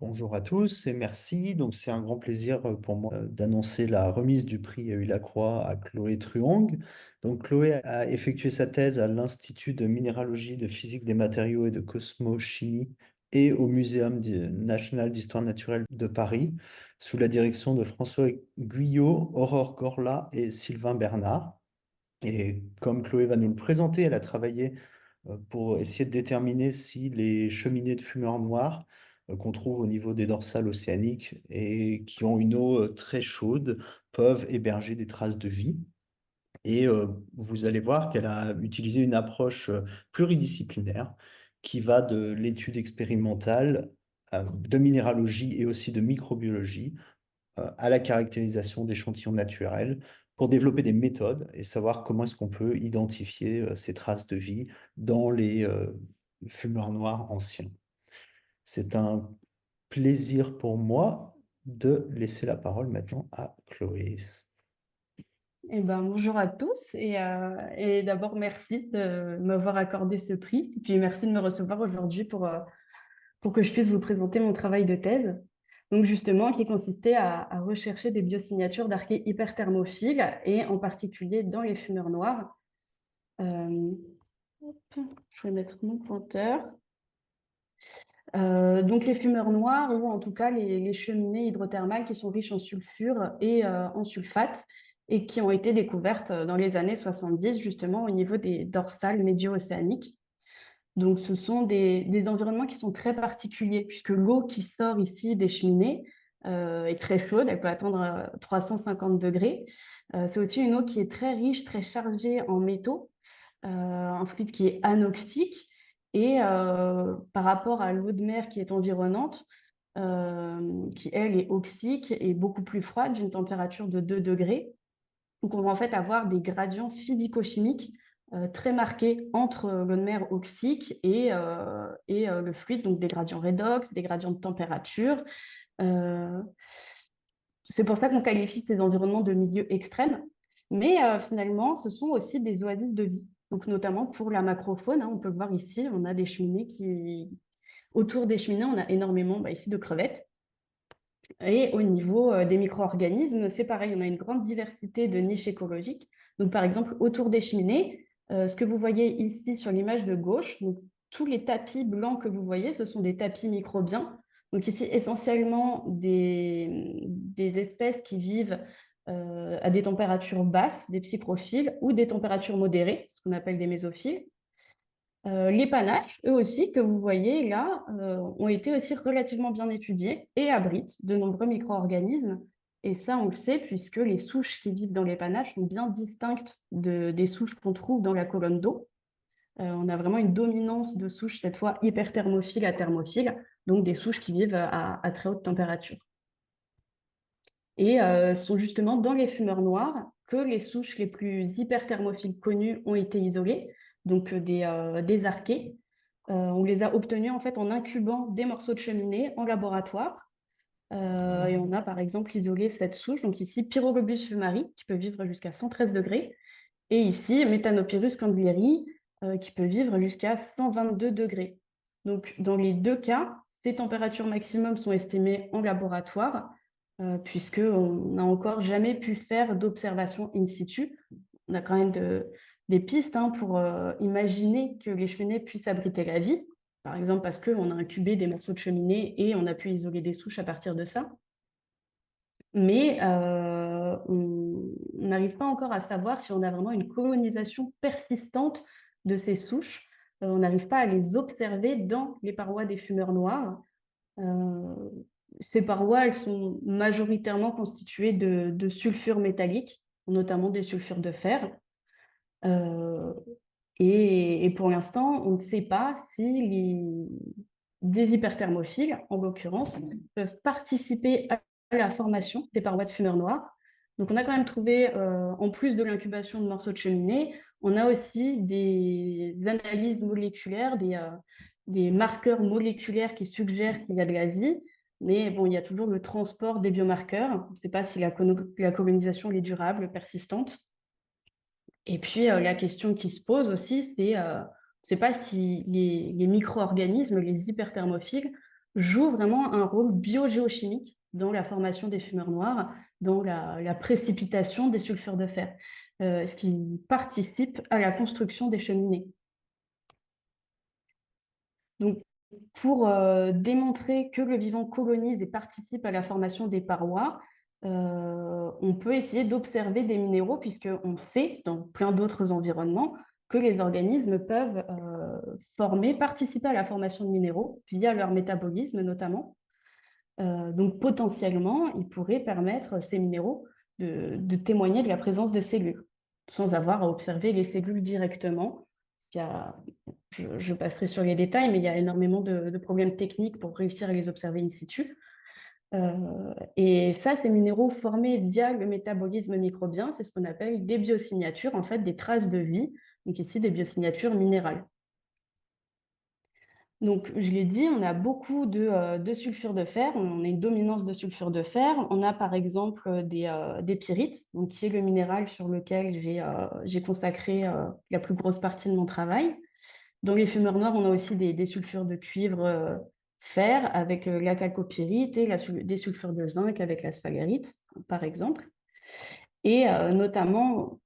Bonjour à tous et merci. Donc, c'est un grand plaisir pour moi d'annoncer la remise du prix Uylacroix à Chloé Truong. Donc, Chloé a effectué sa thèse à l'Institut de minéralogie, de physique des matériaux et de cosmochimie et au Muséum national d'histoire naturelle de Paris, sous la direction de François Guyot, Aurore Gorla et Sylvain Bernard. Et comme Chloé va nous le présenter, elle a travaillé pour essayer de déterminer si les cheminées de fumeurs noirs qu'on trouve au niveau des dorsales océaniques et qui ont une eau très chaude peuvent héberger des traces de vie. Et vous allez voir qu'elle a utilisé une approche pluridisciplinaire qui va de l'étude expérimentale de minéralogie et aussi de microbiologie à la caractérisation d'échantillons naturels pour développer des méthodes et savoir comment est-ce qu'on peut identifier ces traces de vie dans les fumeurs noirs anciens. C'est un plaisir pour moi de laisser la parole maintenant à Chloé. Bonjour à tous et d'abord merci de m'avoir accordé ce prix et puis merci de me recevoir aujourd'hui pour que je puisse vous présenter mon travail de thèse. Donc justement, qui consistait à rechercher des biosignatures d'archées hyperthermophiles et en particulier dans les fumeurs noirs. Euh, hop, je vais mettre mon pointeur. Donc les fumeurs noirs ou en tout cas les cheminées hydrothermales qui sont riches en sulfure et en sulfate et qui ont été découvertes dans les années 70 justement au niveau des dorsales médio-océaniques. Donc ce sont des environnements qui sont très particuliers puisque l'eau qui sort ici des cheminées est très chaude, elle peut atteindre 350 degrés. C'est aussi une eau qui est très riche, très chargée en métaux, un fluide qui est anoxique. Et par rapport à l'eau de mer qui est environnante, qui elle est oxyque et beaucoup plus froide, d'une température de 2 degrés. Donc on va en fait avoir des gradients physico-chimiques très marqués entre l'eau de mer oxyque et le fluide, donc des gradients redox, des gradients de température. Euh, c'est pour ça qu'on qualifie ces environnements de milieux extrêmes. Mais finalement, ce sont aussi des oasis de vie. Donc, notamment pour la macrofaune, hein, on peut le voir ici, on a des cheminées qui... Autour des cheminées, on a énormément ici de crevettes. Et au niveau des micro-organismes, c'est pareil, on a une grande diversité de niches écologiques. Donc, par exemple, autour des cheminées, ce que vous voyez ici sur l'image de gauche, donc, tous les tapis blancs que vous voyez, ce sont des tapis microbiens. Donc, ici, essentiellement des espèces qui vivent à des températures basses, des psychrophiles, ou des températures modérées, ce qu'on appelle des mésophiles. Les panaches, eux aussi, que vous voyez là, ont été aussi relativement bien étudiés et abritent de nombreux micro-organismes. Et ça, on le sait puisque les souches qui vivent dans les panaches sont bien distinctes des souches qu'on trouve dans la colonne d'eau. On a vraiment une dominance de souches, cette fois hyperthermophiles à thermophiles, donc des souches qui vivent à très haute température. Et ce sont justement dans les fumeurs noirs que les souches les plus hyperthermophiles connues ont été isolées, donc des archées. On les a obtenues en fait en incubant des morceaux de cheminée en laboratoire. Et on a par exemple isolé cette souche, donc ici Pyrogobus fumari, qui peut vivre jusqu'à 113 degrés, et ici Methanopyrus candleri, qui peut vivre jusqu'à 122 degrés. Donc dans les deux cas, ces températures maximum sont estimées en laboratoire, puisqu'on n'a encore jamais pu faire d'observation in situ. On a quand même des pistes hein, pour imaginer que les cheminées puissent abriter la vie. Par exemple, parce qu'on a incubé des morceaux de cheminée et on a pu isoler des souches à partir de ça. Mais on n'arrive pas encore à savoir si on a vraiment une colonisation persistante de ces souches. On n'arrive pas à les observer dans les parois des fumeurs noirs. Euh, Ces parois, elles sont majoritairement constituées de sulfures métalliques, notamment des sulfures de fer. Euh, et pour l'instant, on ne sait pas si des hyperthermophiles, en l'occurrence, peuvent participer à la formation des parois de fumeurs noirs. Donc, on a quand même trouvé, en plus de l'incubation de morceaux de cheminée, on a aussi des analyses moléculaires, des marqueurs moléculaires qui suggèrent qu'il y a de la vie. Mais bon, il y a toujours le transport des biomarqueurs. On ne sait pas si la colonisation est durable, persistante. Et puis, la question qui se pose aussi, c'est pas si les micro-organismes, les hyperthermophiles, joue vraiment un rôle biogéochimique dans la formation des fumeurs noirs, dans la précipitation des sulfures de fer, ce qui participe à la construction des cheminées. Donc, pour démontrer que le vivant colonise et participe à la formation des parois, on peut essayer d'observer des minéraux, puisqu'on sait, dans plein d'autres environnements, que les organismes peuvent participer à la formation de minéraux via leur métabolisme notamment. Donc potentiellement, ils pourraient permettre, ces minéraux, de témoigner de la présence de cellules, sans avoir à observer les cellules directement. Il y a je passerai sur les détails, mais il y a énormément de problèmes techniques pour réussir à les observer in situ. Et ça, ces minéraux formés via le métabolisme microbien, c'est ce qu'on appelle des biosignatures, en fait, des traces de vie, donc ici des biosignatures minérales. Donc, je l'ai dit, on a beaucoup de sulfure de fer, on a une dominance de sulfure de fer. On a par exemple des pyrites, donc, qui est le minéral sur lequel j'ai consacré la plus grosse partie de mon travail. Dans les fumeurs noirs, on a aussi des sulfures de cuivre fer avec la chalcopyrite et des sulfures de zinc avec la sphalerite, par exemple. Et notamment,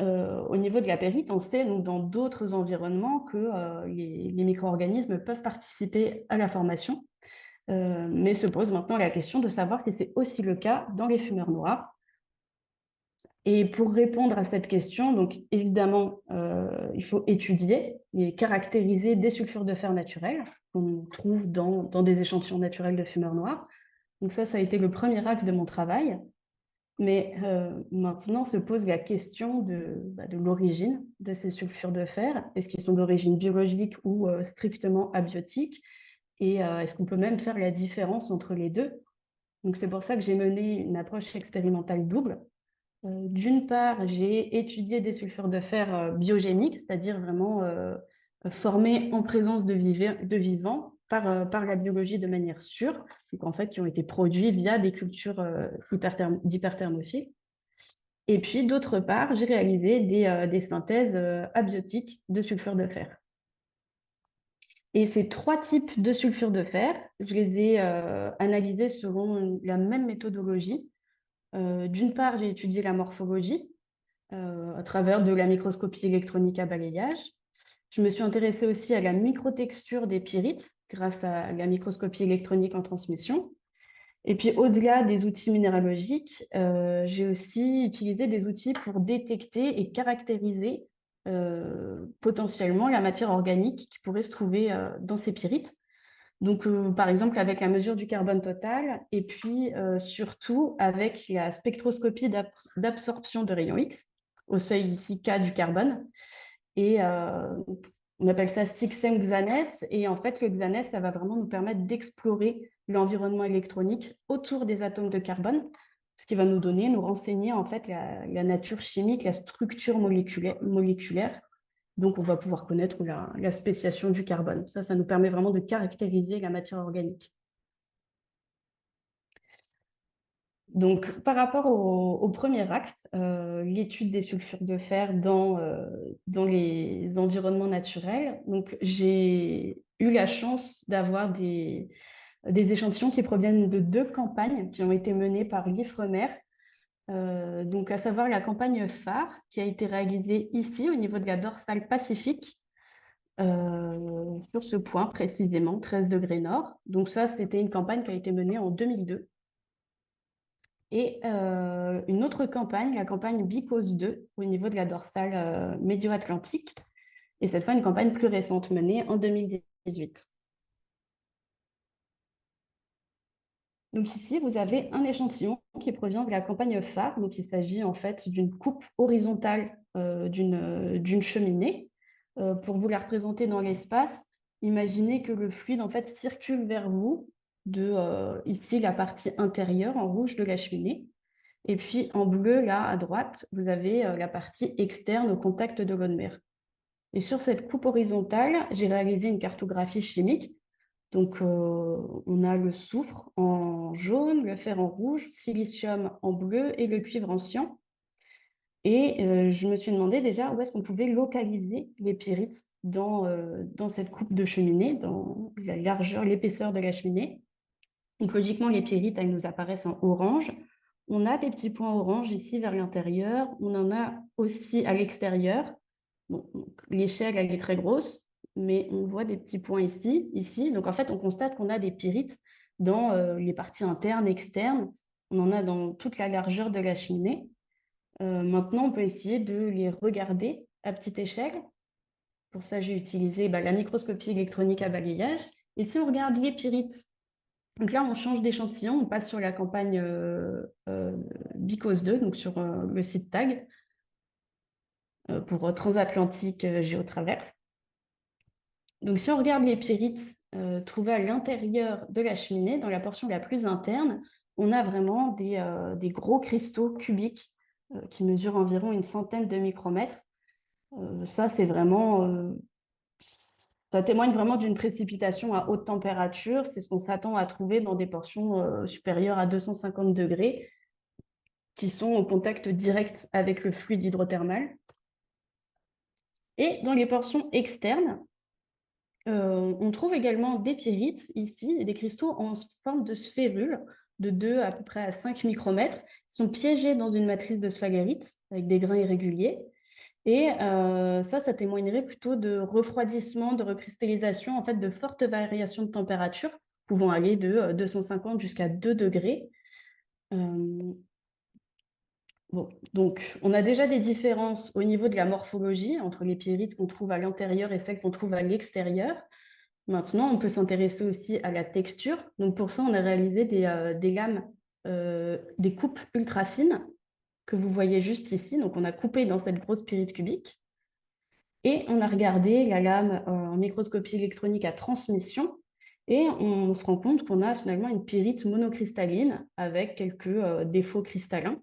au niveau de la périte, on sait donc, dans d'autres environnements que les micro-organismes peuvent participer à la formation, mais se pose maintenant la question de savoir si c'est aussi le cas dans les fumeurs noirs. Et pour répondre à cette question, donc évidemment, il faut étudier et caractériser des sulfures de fer naturels qu'on trouve dans des échantillons naturels de fumeurs noirs. Donc ça a été le premier axe de mon travail. Mais maintenant se pose la question de l'origine de ces sulfures de fer. Est-ce qu'ils sont d'origine biologique ou strictement abiotique? Et est-ce qu'on peut même faire la différence entre les deux? Donc c'est pour ça que j'ai mené une approche expérimentale double. D'une part, j'ai étudié des sulfures de fer biogéniques, c'est-à-dire vraiment formés en présence de vivants par la biologie de manière sûre, donc en fait qui ont été produits via des cultures d'hyperthermophiles. Et puis d'autre part, j'ai réalisé des synthèses abiotiques de sulfure de fer. Et ces trois types de sulfure de fer, je les ai analysés selon la même méthodologie. D'une part, j'ai étudié la morphologie, à travers de la microscopie électronique à balayage. Je me suis intéressée aussi à la microtexture des pyrites grâce à la microscopie électronique en transmission. Et puis, au-delà des outils minéralogiques, j'ai aussi utilisé des outils pour détecter et caractériser potentiellement la matière organique qui pourrait se trouver dans ces pyrites. Donc, par exemple, avec la mesure du carbone total et puis surtout avec la spectroscopie d'absorption de rayons X au seuil ici K du carbone. Et on appelle ça SIXM XANES. Et en fait, le XANES, ça va vraiment nous permettre d'explorer l'environnement électronique autour des atomes de carbone, ce qui va nous renseigner en fait la nature chimique, la structure moléculaire. Donc, on va pouvoir connaître la spéciation du carbone. Ça nous permet vraiment de caractériser la matière organique. Donc, par rapport au premier axe, l'étude des sulfures de fer dans les environnements naturels, donc j'ai eu la chance d'avoir des échantillons qui proviennent de deux campagnes qui ont été menées par l'IFREMER, donc à savoir la campagne phare qui a été réalisée ici au niveau de la dorsale pacifique, sur ce point précisément, 13 degrés nord. Donc ça, c'était une campagne qui a été menée en 2002. Et une autre campagne, la campagne BICOS 2, au niveau de la dorsale médio-atlantique. Et cette fois, une campagne plus récente menée en 2018. Donc ici, vous avez un échantillon qui provient de la campagne phare. Donc il s'agit en fait d'une coupe horizontale d'une cheminée. Pour vous la représenter dans l'espace, imaginez que le fluide en fait circule vers vous de ici la partie intérieure en rouge de la cheminée. Et puis en bleu, là, à droite, vous avez la partie externe au contact de l'eau de mer. Et sur cette coupe horizontale, j'ai réalisé une cartographie chimique. Donc, on a le soufre en jaune, le fer en rouge, silicium en bleu et le cuivre en cyan. Et je me suis demandé déjà où est-ce qu'on pouvait localiser les pyrites dans cette coupe de cheminée, dans la largeur, l'épaisseur de la cheminée. Donc logiquement, les pyrites, elles nous apparaissent en orange. On a des petits points orange ici vers l'intérieur. On en a aussi à l'extérieur. Bon, donc, l'échelle, elle est très grosse, mais on voit des petits points ici, ici. Donc en fait, on constate qu'on a des pyrites dans les parties internes, externes. On en a dans toute la largeur de la cheminée. Maintenant, on peut essayer de les regarder à petite échelle. Pour ça, j'ai utilisé la microscopie électronique à balayage. Et si on regarde les pyrites, donc là, on change d'échantillon, on passe sur la campagne BICOS 2, donc sur le site TAG, pour Transatlantique Géotraverse. Donc si on regarde les pyrites trouvés à l'intérieur de la cheminée, dans la portion la plus interne, on a vraiment des gros cristaux cubiques qui mesurent environ une centaine de micromètres. Ça, c'est vraiment, ça témoigne vraiment d'une précipitation à haute température. C'est ce qu'on s'attend à trouver dans des portions supérieures à 250 degrés qui sont au contact direct avec le fluide hydrothermal. Et dans les portions externes, on trouve également des pyrites ici, des cristaux en forme de sphérules de 2 à peu près à 5 micromètres, qui sont piégés dans une matrice de sphalerite avec des grains irréguliers. Et ça témoignerait plutôt de refroidissement, de recristallisation, en fait, de fortes variations de température, pouvant aller de 250 jusqu'à 2 degrés. Bon, donc, on a déjà des différences au niveau de la morphologie entre les pyrites qu'on trouve à l'intérieur et celles qu'on trouve à l'extérieur. Maintenant, on peut s'intéresser aussi à la texture. Donc, pour ça, on a réalisé des lames, des coupes ultra fines que vous voyez juste ici. Donc, on a coupé dans cette grosse pyrite cubique. Et on a regardé la lame en microscopie électronique à transmission et on se rend compte qu'on a finalement une pyrite monocristalline avec quelques défauts cristallins.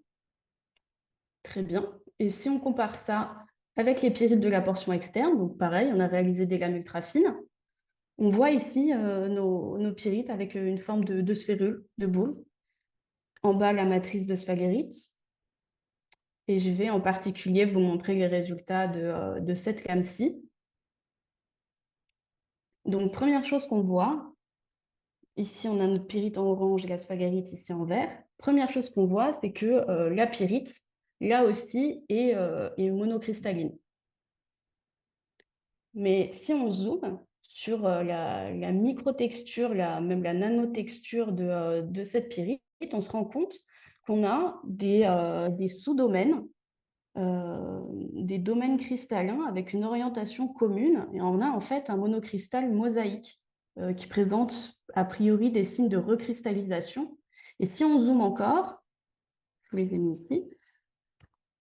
Très bien. Et si on compare ça avec les pyrites de la portion externe, donc pareil, on a réalisé des lames ultra fines, on voit ici nos pyrites avec une forme de sphérule, de boule. En bas, la matrice de sphalerite. Et je vais en particulier vous montrer les résultats de cette lame-ci. Donc, première chose qu'on voit, ici on a notre pyrite en orange et la sphalerite ici en vert. Première chose qu'on voit, c'est que la pyrite, là aussi, est monocristalline. Mais si on zoome sur la microtexture, même la nanotexture de cette pyrite, on se rend compte qu'on a des sous-domaines, des domaines cristallins avec une orientation commune. Et on a en fait un monocristal mosaïque qui présente a priori des signes de recristallisation. Et si on zoome encore, je vous les ai mis ici,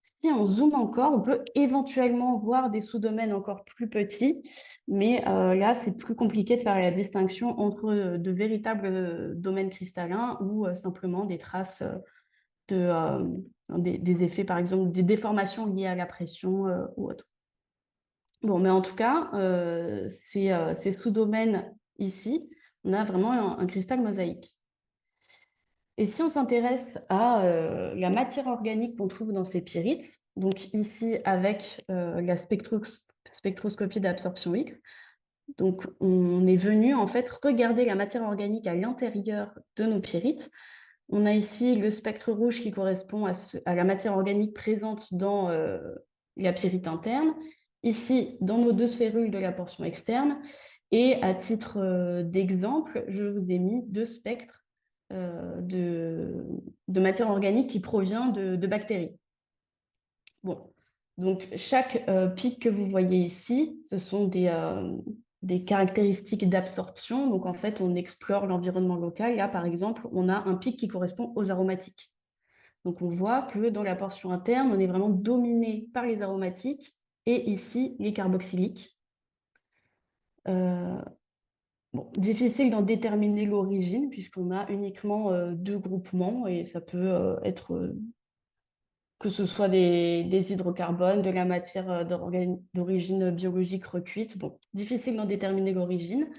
si on zoome encore, on peut éventuellement voir des sous-domaines encore plus petits, mais là, c'est plus compliqué de faire la distinction entre de véritables domaines cristallins ou simplement des traces des effets, par exemple, des déformations liées à la pression ou autre. Bon, mais en tout cas, ces sous-domaines ici, on a vraiment un cristal mosaïque. Et si on s'intéresse à la matière organique qu'on trouve dans ces pyrites, donc ici avec la spectroscopie d'absorption X, donc on est venu en fait regarder la matière organique à l'intérieur de nos pyrites. On a ici le spectre rouge qui correspond à la matière organique présente dans la pyrite interne, ici dans nos deux sphérules de la portion externe, et à titre d'exemple, je vous ai mis deux spectres de matière organique qui provient de bactéries. Bon, donc chaque pic que vous voyez ici, ce sont des caractéristiques d'absorption. Donc en fait, on explore l'environnement local. Là, par exemple, on a un pic qui correspond aux aromatiques. Donc on voit que dans la portion interne, on est vraiment dominé par les aromatiques et ici les carboxyliques. Bon, difficile d'en déterminer l'origine puisqu'on a uniquement deux groupements et ça peut être que ce soit des hydrocarbones, de la matière d'origine biologique recuite. Bon, difficile d'en déterminer l'origine.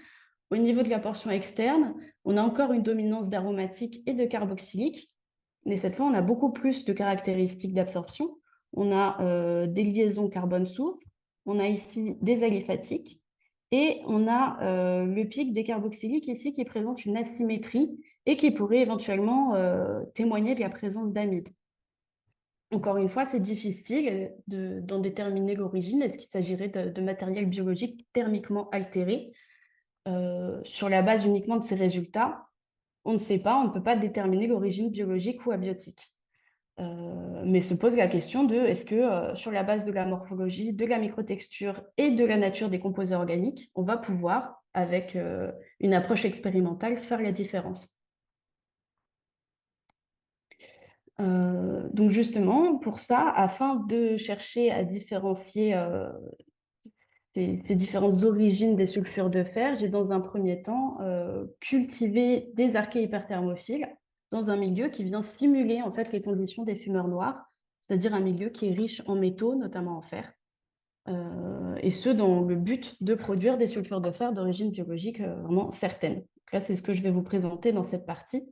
Au niveau de la portion externe, on a encore une dominance d'aromatique et de carboxylique, mais cette fois, on a beaucoup plus de caractéristiques d'absorption. on a des liaisons carbone-soufre, on a ici des aliphatiques et on a le pic des carboxyliques ici qui présente une asymétrie et qui pourrait éventuellement témoigner de la présence d'amide. Encore une fois, c'est difficile d'en déterminer l'origine. Est-ce qu'il s'agirait de matériel biologique thermiquement altéré? Sur la base uniquement de ces résultats, on ne sait pas, on ne peut pas déterminer l'origine biologique ou abiotique. Mais se pose la question de est-ce que sur la base de la morphologie, de la microtexture et de la nature des composés organiques, on va pouvoir, avec une approche expérimentale, faire la différence. Donc justement, pour ça, afin de chercher à différencier ces différentes origines des sulfures de fer, j'ai dans un premier temps cultivé des archées hyperthermophiles dans un milieu qui vient simuler en fait les conditions des fumeurs noirs, c'est-à-dire un milieu qui est riche en métaux, notamment en fer, et ce dans le but de produire des sulfures de fer d'origine biologique vraiment certaine. Donc là, c'est ce que je vais vous présenter dans cette partie.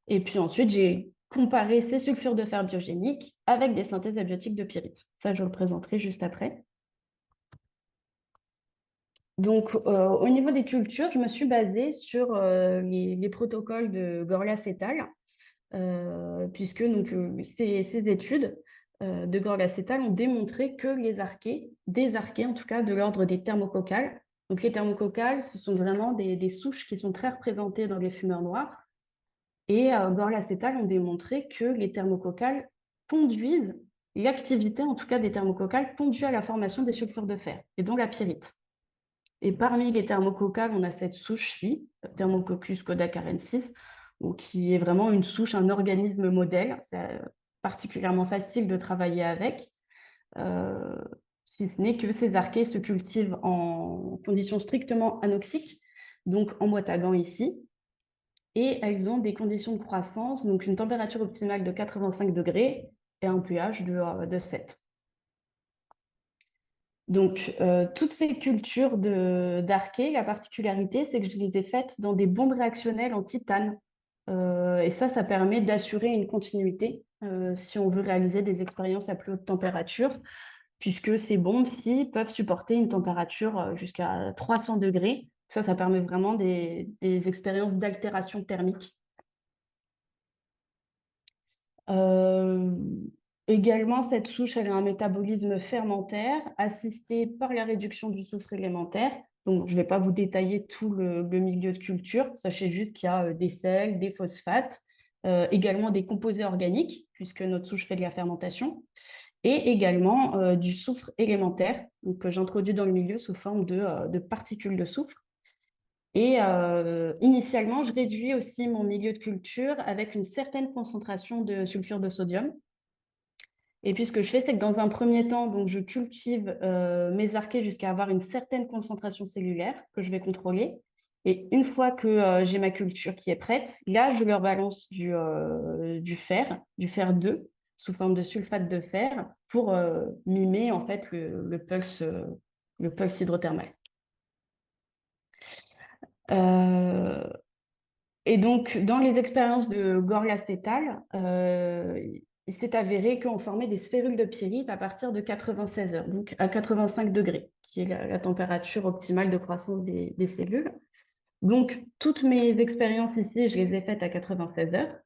Et puis ensuite, j'ai comparé ces sulfures de fer biogéniques avec des synthèses abiotiques de pyrite. Ça, je le présenterai juste après. Donc, au niveau des cultures, je me suis basée sur les protocoles de Gorlas et al., puisque donc, ces études de Gorlas et al. Ont démontré que des archées en tout cas, de l'ordre des thermococcales, donc les thermococcales, ce sont vraiment des souches qui sont très représentées dans les fumeurs noirs, et Gorlas et al. Ont démontré que les thermococcales conduisent, l'activité en tout cas des thermococcales conduit à la formation des sulfures de fer, et donc la pyrite. Et parmi les thermococcales, on a cette souche-ci, Thermococcus codacarensis, qui est vraiment une souche, un organisme modèle. C'est particulièrement facile de travailler avec, euh, si ce n'est que ces archées se cultivent en conditions strictement anoxiques, donc en boîte à gants ici, et elles ont des conditions de croissance, donc une température optimale de 85 degrés et un pH de 7. Donc, toutes ces cultures d'archées, la particularité, c'est que je les ai faites dans des bombes réactionnelles en titane. Et ça permet d'assurer une continuité si on veut réaliser des expériences à plus haute température, puisque ces bombes-ci peuvent supporter une température jusqu'à 300 degrés. Ça permet vraiment des expériences d'altération thermique. Euh, Également, cette souche elle a un métabolisme fermentaire assisté par la réduction du soufre élémentaire. Donc, je ne vais pas vous détailler tout le milieu de culture. Sachez juste qu'il y a des sels, des phosphates, également des composés organiques, puisque notre souche fait de la fermentation, et également du soufre élémentaire, donc, que j'introduis dans le milieu sous forme de particules de soufre. Et initialement, je réduis aussi mon milieu de culture avec une certaine concentration de sulfure de sodium. Et puis, ce que je fais, c'est que dans un premier temps, donc, je cultive mes archées jusqu'à avoir une certaine concentration cellulaire que je vais contrôler. Et une fois que j'ai ma culture qui est prête, là, je leur balance du fer 2 sous forme de sulfate de fer pour mimer en fait le pulse hydrothermal. Euh, Et donc, dans les expériences de Gorlas et al., il s'est avéré qu'on formait des sphérules de pyrite à partir de 96 heures, donc à 85 degrés, qui est la température optimale de croissance des cellules. Donc, toutes mes expériences ici, je les ai faites à 96 heures.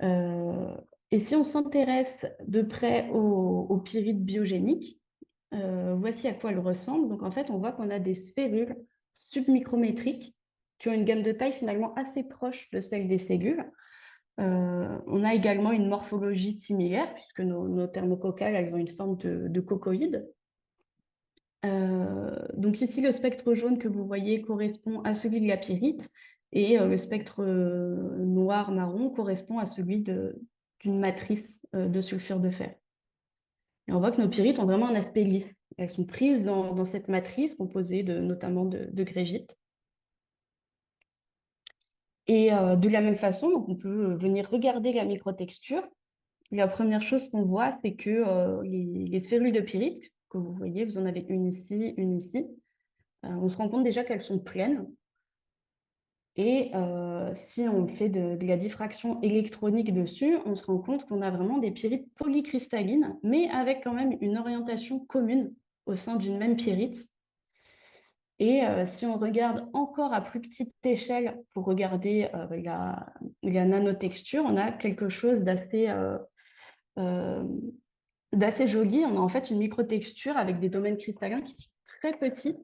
Euh, et si on s'intéresse de près aux pyrites biogéniques, voici à quoi elles ressemblent. Donc, en fait, on voit qu'on a des sphérules submicrométriques qui ont une gamme de taille finalement assez proche de celle des cellules. On a également une morphologie similaire, puisque nos thermococcales, elles ont une forme de cocoïde. Donc ici, le spectre jaune que vous voyez correspond à celui de la pyrite, et le spectre noir-marron correspond à celui d'une matrice de sulfure de fer. Et on voit que nos pyrites ont vraiment un aspect lisse. Elles sont prises dans cette matrice composée notamment de grégite. Et de la même façon, donc on peut venir regarder la microtexture. La première chose qu'on voit, c'est que les sphérules de pyrite, que vous voyez, vous en avez une ici, on se rend compte déjà qu'elles sont pleines. Et si on fait de la diffraction électronique dessus, on se rend compte qu'on a vraiment des pyrites polycristallines, mais avec quand même une orientation commune au sein d'une même pyrite. Et si on regarde encore à plus petite échelle pour regarder la nanotexture, on a quelque chose euh, d'assez joli. On a en fait une microtexture avec des domaines cristallins qui sont très petits,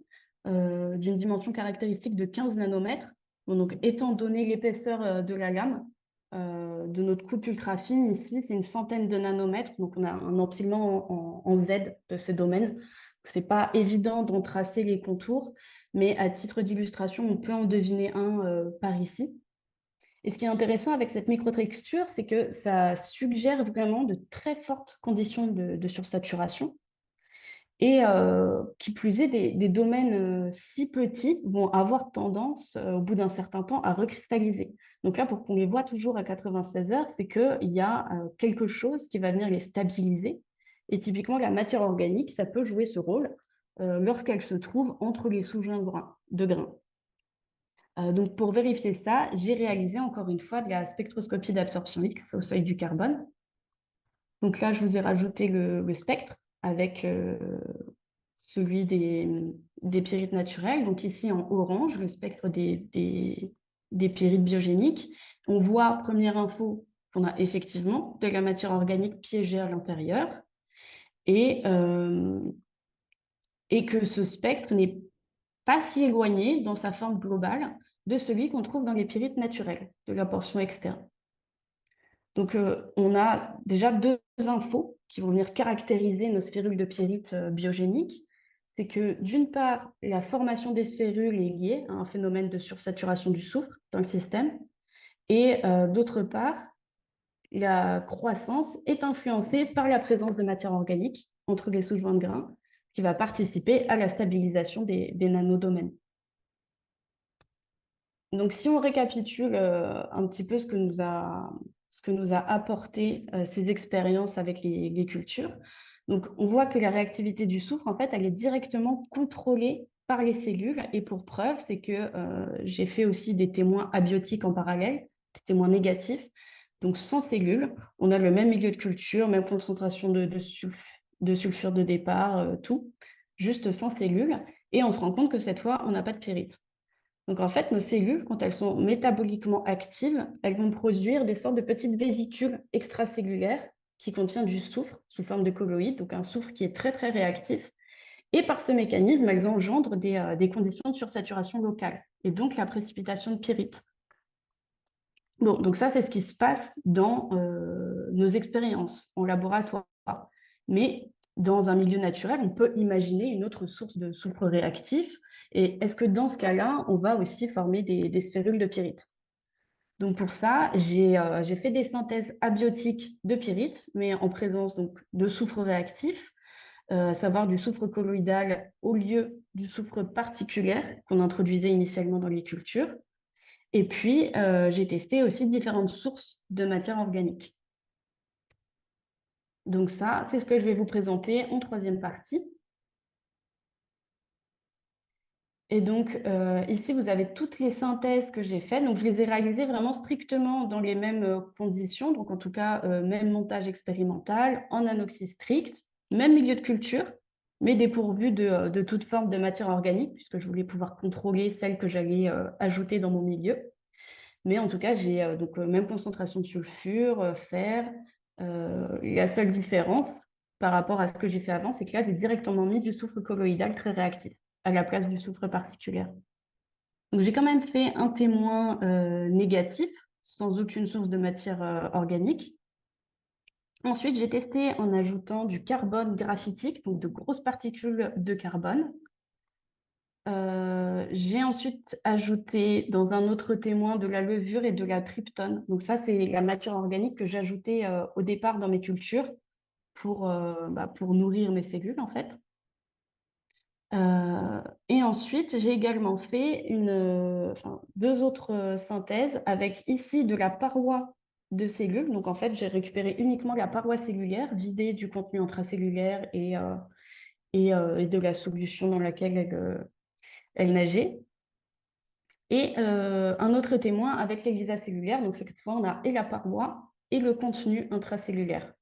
d'une dimension caractéristique de 15 nanomètres. Bon, donc, étant donné l'épaisseur de la lame, de notre coupe ultra fine ici, c'est une centaine de nanomètres. Donc, on a un empilement en Z de ces domaines. Ce n'est pas évident d'en tracer les contours, mais à titre d'illustration, on peut en deviner un par ici. Et ce qui est intéressant avec cette microtexture, c'est que ça suggère vraiment de très fortes conditions de sursaturation. Et qui plus est, des domaines si petits vont avoir tendance, au bout d'un certain temps, à recristalliser. Donc là, pour qu'on les voit toujours à 96 heures, c'est qu'il y a quelque chose qui va venir les stabiliser. Et typiquement, la matière organique, ça peut jouer ce rôle lorsqu'elle se trouve entre les sous-joints de grains. Donc, pour vérifier ça, j'ai réalisé encore une fois de la spectroscopie d'absorption X au seuil du carbone. Donc là, je vous ai rajouté le spectre avec celui des pyrites naturelles. Donc ici, en orange, le spectre des pyrites biogéniques. On voit, première info, qu'on a effectivement de la matière organique piégée à l'intérieur et, euh, et que ce spectre n'est pas si éloigné dans sa forme globale de celui qu'on trouve dans les pyrites naturelles, de la portion externe. Donc, on a déjà deux infos qui vont venir caractériser nos sphérules de pyrites biogéniques. C'est que, d'une part, la formation des sphérules est liée à un phénomène de sursaturation du soufre dans le système, et d'autre part, la croissance est influencée par la présence de matière organique entre les sous-joints de grains, qui va participer à la stabilisation des nanodomaines. Donc, si on récapitule un petit peu ce que nous a apporté ces expériences avec les cultures, donc on voit que la réactivité du soufre, en fait, elle est directement contrôlée par les cellules. Et pour preuve, c'est que j'ai fait aussi des témoins abiotiques en parallèle, des témoins négatifs. Donc, sans cellules, on a le même milieu de culture, même concentration de sulfure de départ, tout, juste sans cellules. Et on se rend compte que cette fois, on n'a pas de pyrite. Donc en fait, nos cellules, quand elles sont métaboliquement actives, elles vont produire des sortes de petites vésicules extracellulaires qui contiennent du soufre sous forme de colloïdes, donc un soufre qui est très très réactif. Et par ce mécanisme, elles engendrent des conditions de sursaturation locale et donc la précipitation de pyrite. Bon, donc ça, c'est ce qui se passe dans nos expériences en laboratoire. Mais dans un milieu naturel, on peut imaginer une autre source de soufre réactif. Et est-ce que dans ce cas-là, on va aussi former des sphérules de pyrite? Donc pour ça, j'ai fait des synthèses abiotiques de pyrite, mais en présence donc, de soufre réactif, à savoir du soufre colloïdal au lieu du soufre particulaire qu'on introduisait initialement dans les cultures. Et puis, j'ai testé aussi différentes sources de matière organique. Donc ça, c'est ce que je vais vous présenter en troisième partie. Et donc, ici, vous avez toutes les synthèses que j'ai faites. Donc, je les ai réalisées vraiment strictement dans les mêmes conditions. Donc, en tout cas, même montage expérimental, en anoxie stricte, même milieu de culture, mais dépourvu de toute forme de matière organique, puisque je voulais pouvoir contrôler celle que j'allais ajouter dans mon milieu. Mais en tout cas, j'ai donc même concentration de sulfure, fer. La seule différence par rapport à ce que j'ai fait avant, c'est que là, j'ai directement mis du soufre colloïdal très réactif à la place du soufre particulier. Donc, j'ai quand même fait un témoin négatif, sans aucune source de matière organique. Ensuite, j'ai testé en ajoutant du carbone graphitique, donc de grosses particules de carbone. J'ai ensuite ajouté dans un autre témoin de la levure et de la tryptone. Donc ça, c'est la matière organique que j'ajoutais au départ dans mes cultures pour nourrir mes cellules, en fait. Et ensuite, j'ai également fait deux autres synthèses avec ici de la paroi de cellules. Donc en fait, j'ai récupéré uniquement la paroi cellulaire, vidée du contenu intracellulaire et de la solution dans laquelle elle nageait. et un autre témoin avec l'ELISA cellulaire. Donc cette fois, on a et la paroi et le contenu intracellulaire.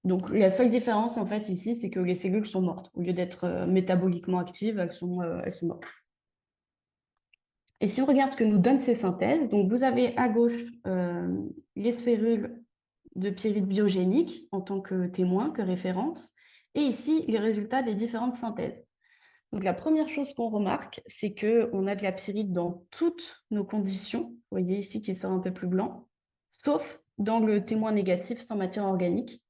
Donc la seule différence en fait ici, c'est que les cellules sont mortes. Au lieu d'être métaboliquement actives, elles sont mortes. Et si on regarde ce que nous donnent ces synthèses, donc vous avez à gauche les sphérules de pyrite biogénique en tant que témoin, que référence, et ici les résultats des différentes synthèses. Donc la première chose qu'on remarque, c'est qu'on a de la pyrite dans toutes nos conditions. Vous voyez ici qu'il sort un peu plus blanc, sauf dans le témoin négatif sans matière organique.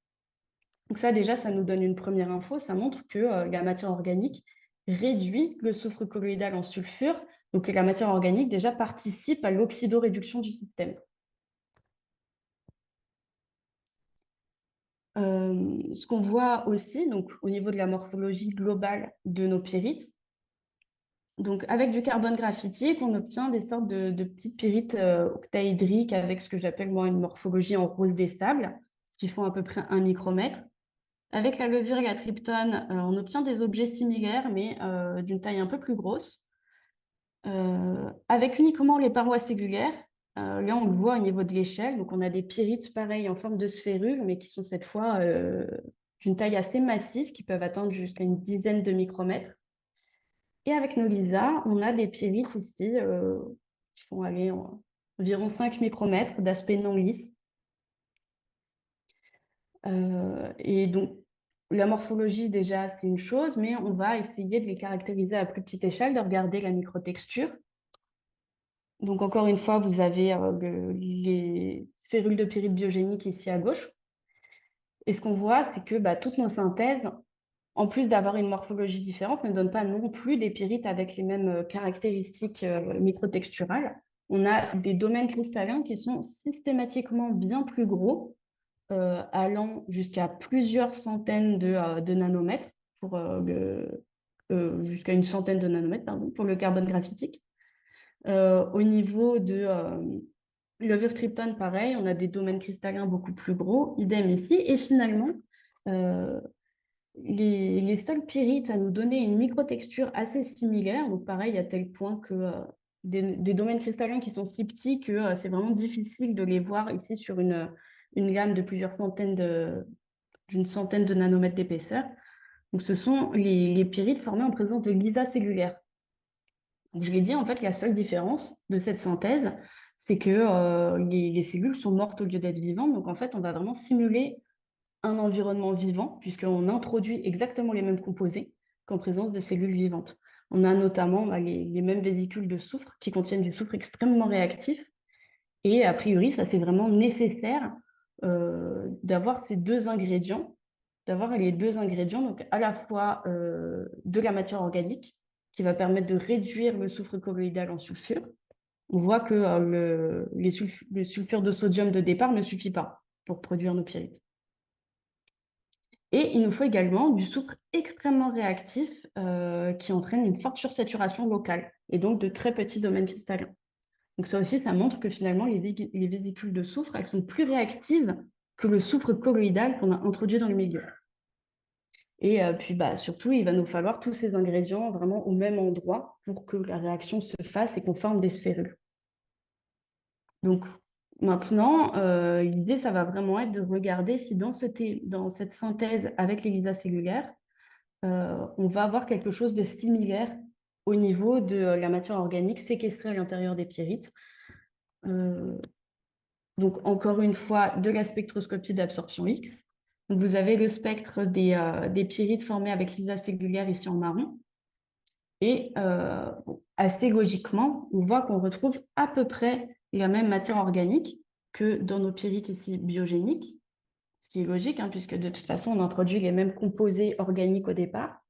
Donc ça déjà, ça nous donne une première info, ça montre que la matière organique réduit le soufre colloïdal en sulfure, donc la matière organique déjà participe à l'oxydoréduction du système. Ce qu'on voit aussi, donc au niveau de la morphologie globale de nos pyrites, donc avec du carbone graphitique, on obtient des sortes de petites pyrites octaédriques avec ce que j'appelle moi une morphologie en rose des sables, qui font à peu près 1 micromètre. Avec la levure et la tryptone, on obtient des objets similaires, mais d'une taille un peu plus grosse. Avec uniquement les parois cellulaires, là on le voit au niveau de l'échelle, donc on a des pyrites pareils en forme de sphérules, mais qui sont cette fois d'une taille assez massive, qui peuvent atteindre jusqu'à une dizaine de micromètres. Et avec nos LISA, on a des pyrites ici qui font aller environ 5 micromètres d'aspect non lisse. Et donc, la morphologie, déjà, c'est une chose, mais on va essayer de les caractériser à plus petite échelle, de regarder la microtexture. Donc, encore une fois, vous avez les sphérules de pyrite biogénique ici à gauche. Et ce qu'on voit, c'est que toutes nos synthèses, en plus d'avoir une morphologie différente, ne donnent pas non plus des pyrites avec les mêmes caractéristiques microtexturales. On a des domaines cristallins qui sont systématiquement bien plus gros, allant jusqu'à plusieurs centaines de nanomètres, pour, jusqu'à une centaine de nanomètres, pardon, pour le carbone graphitique. Au niveau de levure tryptone, pareil, on a des domaines cristallins beaucoup plus gros, idem ici. Et finalement, euh, les seuls pyrites à nous donner une microtexture assez similaire, donc pareil, à tel point que des domaines cristallins qui sont si petits que c'est vraiment difficile de les voir ici sur une gamme de plusieurs d'une centaine de nanomètres d'épaisseur. Donc ce sont les pyrites formés en présence de l'ISA cellulaire. Donc, je l'ai dit, en fait, la seule différence de cette synthèse, c'est que les cellules sont mortes au lieu d'être vivantes. Donc en fait, on va vraiment simuler un environnement vivant, puisqu'on introduit exactement les mêmes composés qu'en présence de cellules vivantes. On a notamment les mêmes vésicules de soufre qui contiennent du soufre extrêmement réactif. Et a priori, ça c'est vraiment nécessaire d'avoir ces deux ingrédients, d'avoir les deux ingrédients, donc à la fois de la matière organique qui va permettre de réduire le soufre colloïdal en sulfure. On voit que le sulfure de sodium de départ ne suffit pas pour produire nos pyrites. Et il nous faut également du soufre extrêmement réactif qui entraîne une forte sursaturation locale et donc de très petits domaines cristallins. Donc ça aussi, ça montre que finalement, les vésicules de soufre, elles sont plus réactives que le soufre colloïdal qu'on a introduit dans le milieu. Et puis surtout, il va nous falloir tous ces ingrédients vraiment au même endroit pour que la réaction se fasse et qu'on forme des sphérules. Donc maintenant, l'idée, ça va vraiment être de regarder si dans cette synthèse avec l'ELISA cellulaire, on va avoir quelque chose de similaire au niveau de la matière organique séquestrée à l'intérieur des pyrites. Donc, encore une fois, de la spectroscopie d'absorption X. Donc, vous avez le spectre des pyrites formés avec l'ISA cellulaire ici en marron. Et assez logiquement, on voit qu'on retrouve à peu près la même matière organique que dans nos pyrites ici biogéniques, ce qui est logique, hein, puisque de toute façon, on introduit les mêmes composés organiques au départ.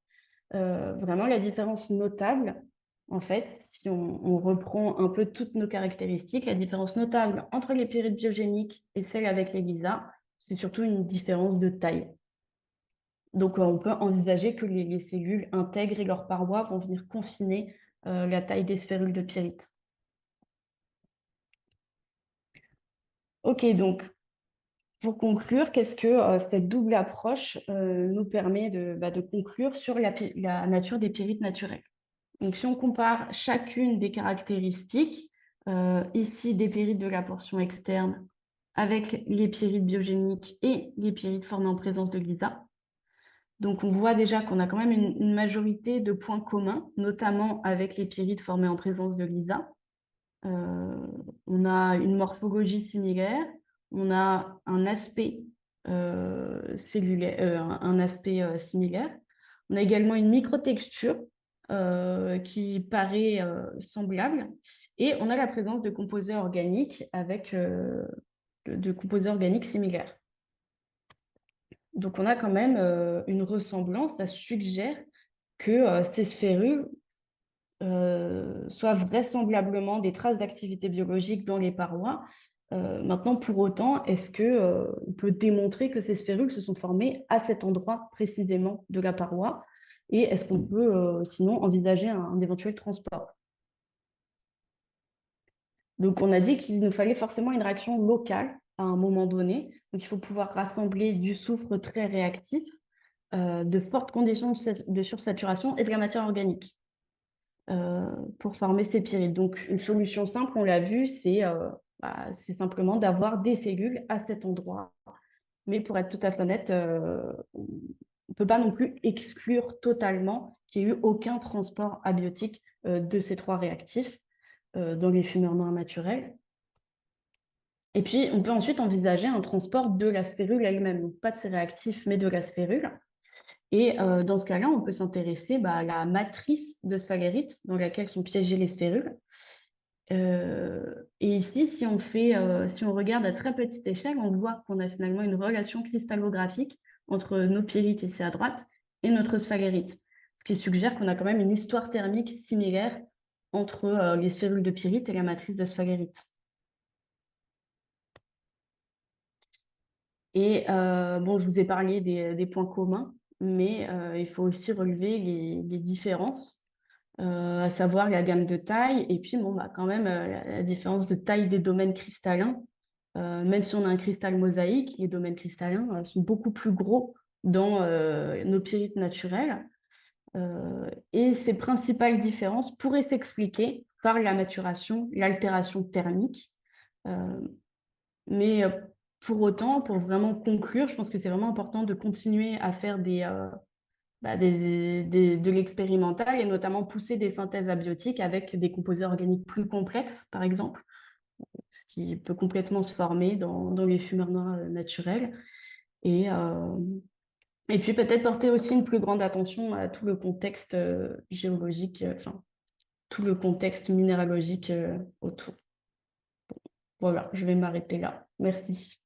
Vraiment, la différence notable, en fait, si on reprend un peu toutes nos caractéristiques, la différence notable entre les pyrites biogéniques et celles avec les LISA, c'est surtout une différence de taille. Donc, on peut envisager que les cellules intègres et leurs parois vont venir confiner la taille des sphérules de pyrite. Ok, donc, pour conclure, qu'est-ce que cette double approche nous permet de conclure sur la nature des pyrites naturels? Donc, si on compare chacune des caractéristiques, ici des pyrites de la portion externe avec les pyrites biogéniques et les pyrites formées en présence de Lisa. Donc, on voit déjà qu'on a quand même une majorité de points communs, notamment avec les pyrites formées en présence de Lisa. On a une morphologie similaire, on a un aspect cellulaire, un aspect similaire. On a également une microtexture qui paraît semblable, et on a la présence de composés organiques avec de composés organiques similaires. Donc on a quand même une ressemblance, ça suggère que ces sphérules soient vraisemblablement des traces d'activité biologique dans les parois. Maintenant, pour autant, est-ce que on peut démontrer que ces sphérules se sont formées à cet endroit précisément de la paroi? Et est-ce qu'on peut sinon envisager un éventuel transport? Donc, on a dit qu'il nous fallait forcément une réaction locale à un moment donné. Donc, il faut pouvoir rassembler du soufre très réactif, de fortes conditions de sursaturation et de la matière organique pour former ces pyrites. Donc, une solution simple, on l'a vu, c'est simplement d'avoir des cellules à cet endroit. Mais pour être tout à fait honnête, on ne peut pas non plus exclure totalement qu'il n'y ait eu aucun transport abiotique de ces trois réactifs dans les fumeurs noirs naturels. Et puis, on peut ensuite envisager un transport de la spérule elle-même, donc pas de ces réactifs, mais de la spérule. Et dans ce cas-là, on peut s'intéresser à la matrice de sphalerite dans laquelle sont piégées les sphérules. Et ici, si on regarde à très petite échelle, on voit qu'on a finalement une relation cristallographique entre nos pyrites ici à droite et notre sphalerite, ce qui suggère qu'on a quand même une histoire thermique similaire entre les sphérules de pyrite et la matrice de sphalerite. Et bon, je vous ai parlé des points communs, mais il faut aussi relever les différences, à savoir la gamme de taille, et puis bon, quand même la différence de taille des domaines cristallins. Même si on a un cristal mosaïque, les domaines cristallins sont beaucoup plus gros dans nos pyrites naturels. Et ces principales différences pourraient s'expliquer par la maturation, l'altération thermique. Euh, mais pour autant, pour vraiment conclure, je pense que c'est vraiment important de continuer à faire de l'expérimental et notamment pousser des synthèses abiotiques avec des composés organiques plus complexes, par exemple, ce qui peut complètement se former dans les fumeurs noirs naturels. Et, euh, et puis peut-être porter aussi une plus grande attention à tout le contexte géologique, enfin, tout le contexte minéralogique autour. Voilà, je vais m'arrêter là. Merci.